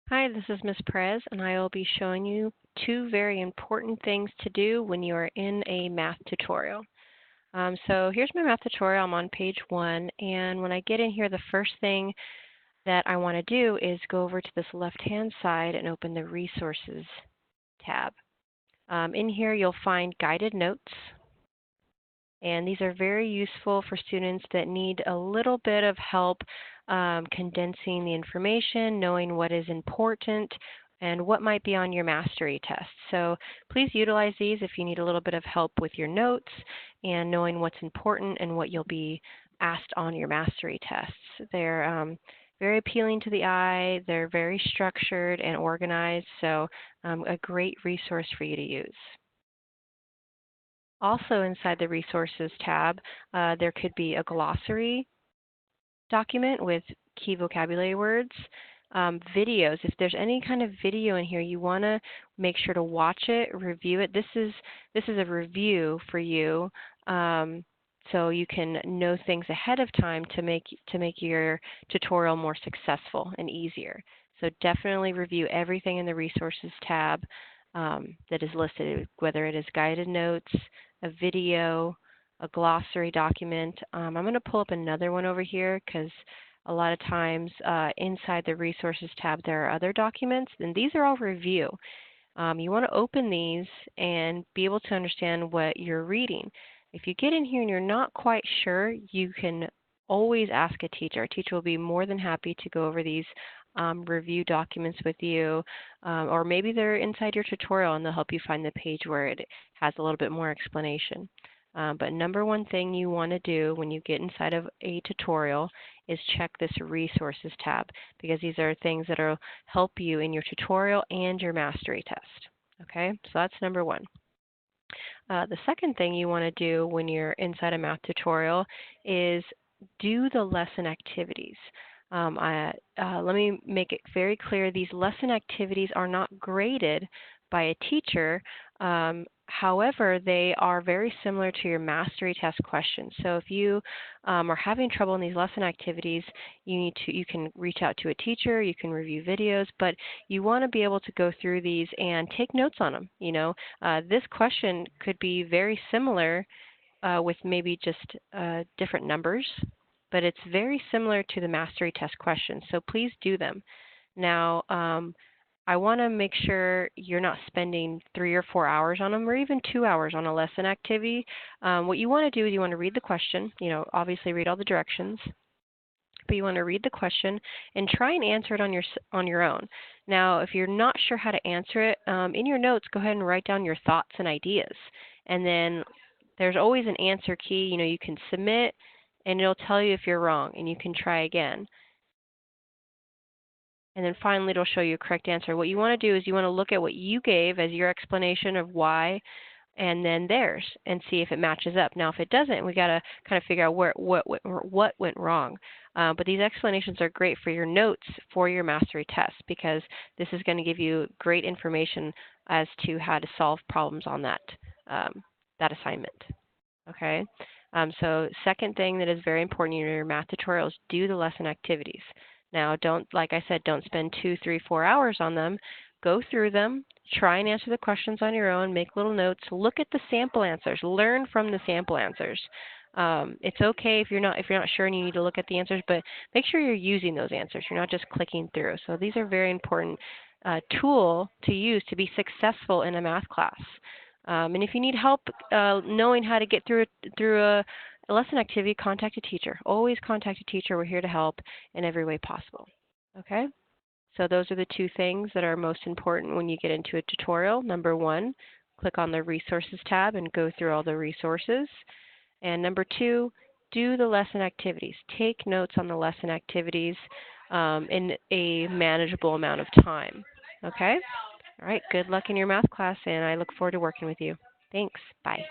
Hi, this is Ms. Perez, and I will be showing you two very important things to do when you are in a math tutorial. So here's my math tutorial. I'm on page 1, and when I get in here, the first thing that I want to do is go over to this left-hand side and open the Resources tab. In here, you'll find guided notes, and these are very useful for students that need a little bit of help condensing the information, knowing what is important, and what might be on your mastery test. So please utilize these if you need a little bit of help with your notes and knowing what's important and what you'll be asked on your mastery tests. They're very appealing to the eye, they're very structured and organized, so a great resource for you to use. Also inside the Resources tab, there could be a glossary document with key vocabulary words. Videos, if there's any kind of video in here, you want to make sure to watch it, review it. This is a review for you, so you can know things ahead of time to make your tutorial more successful and easier. So definitely review everything in the Resources tab that is listed, whether it is guided notes, a video, a glossary document. I'm going to pull up another one over here because a lot of times inside the Resources tab there are other documents, and these are all review. You want to open these and be able to understand what you're reading. If you get in here and you're not quite sure, you can always ask a teacher. A teacher will be more than happy to go over these review documents with you, or maybe they're inside your tutorial and they'll help you find the page where it has a little bit more explanation. But number one thing you want to do when you get inside of a tutorial is check this Resources tab, because these are things that will help you in your tutorial and your mastery test. Okay, so that's number one. The second thing you want to do when you're inside a math tutorial is do the lesson activities. Let me make it very clear, these lesson activities are not graded by a teacher. However, they are very similar to your mastery test questions. So if you are having trouble in these lesson activities, you can reach out to a teacher, you can review videos, but you want to be able to go through these and take notes on them. This question could be very similar with maybe just different numbers, but it's very similar to the mastery test questions, so please do them. Now, I want to make sure you're not spending 3 or 4 hours on them, or even 2 hours on a lesson activity. What you want to do is you want to read the question, obviously read all the directions, but you want to read the question and try and answer it on your own. Now, if you're not sure how to answer it, in your notes, go ahead and write down your thoughts and ideas. And then there's always an answer key. You can submit, and it'll tell you if you're wrong, and you can try again. And then finally, it'll show you a correct answer. What you want to do is you want to look at what you gave as your explanation of why, and then theirs, and see if it matches up. Now, if it doesn't, we got to kind of figure out what went wrong. But these explanations are great for your notes for your mastery test, because this is going to give you great information as to how to solve problems on that assignment. Okay. So second thing that is very important in your math tutorials, do the lesson activities. Now, like I said, don't spend 2, 3, 4 hours on them. Go through them, try and answer the questions on your own, make little notes, look at the sample answers, learn from the sample answers. It's okay if you're not sure and you need to look at the answers, but make sure you're using those answers. You're not just clicking through. So these are very important tool to use to be successful in a math class. And if you need help knowing how to get through a lesson activity, contact a teacher. Always contact a teacher. We're here to help in every way possible. Okay? So those are the two things that are most important when you get into a tutorial. Number one, click on the Resources tab and go through all the resources. And number two, do the lesson activities. Take notes on the lesson activities in a manageable amount of time. Okay? All right, good luck in your math class, and I look forward to working with you. Thanks. Bye.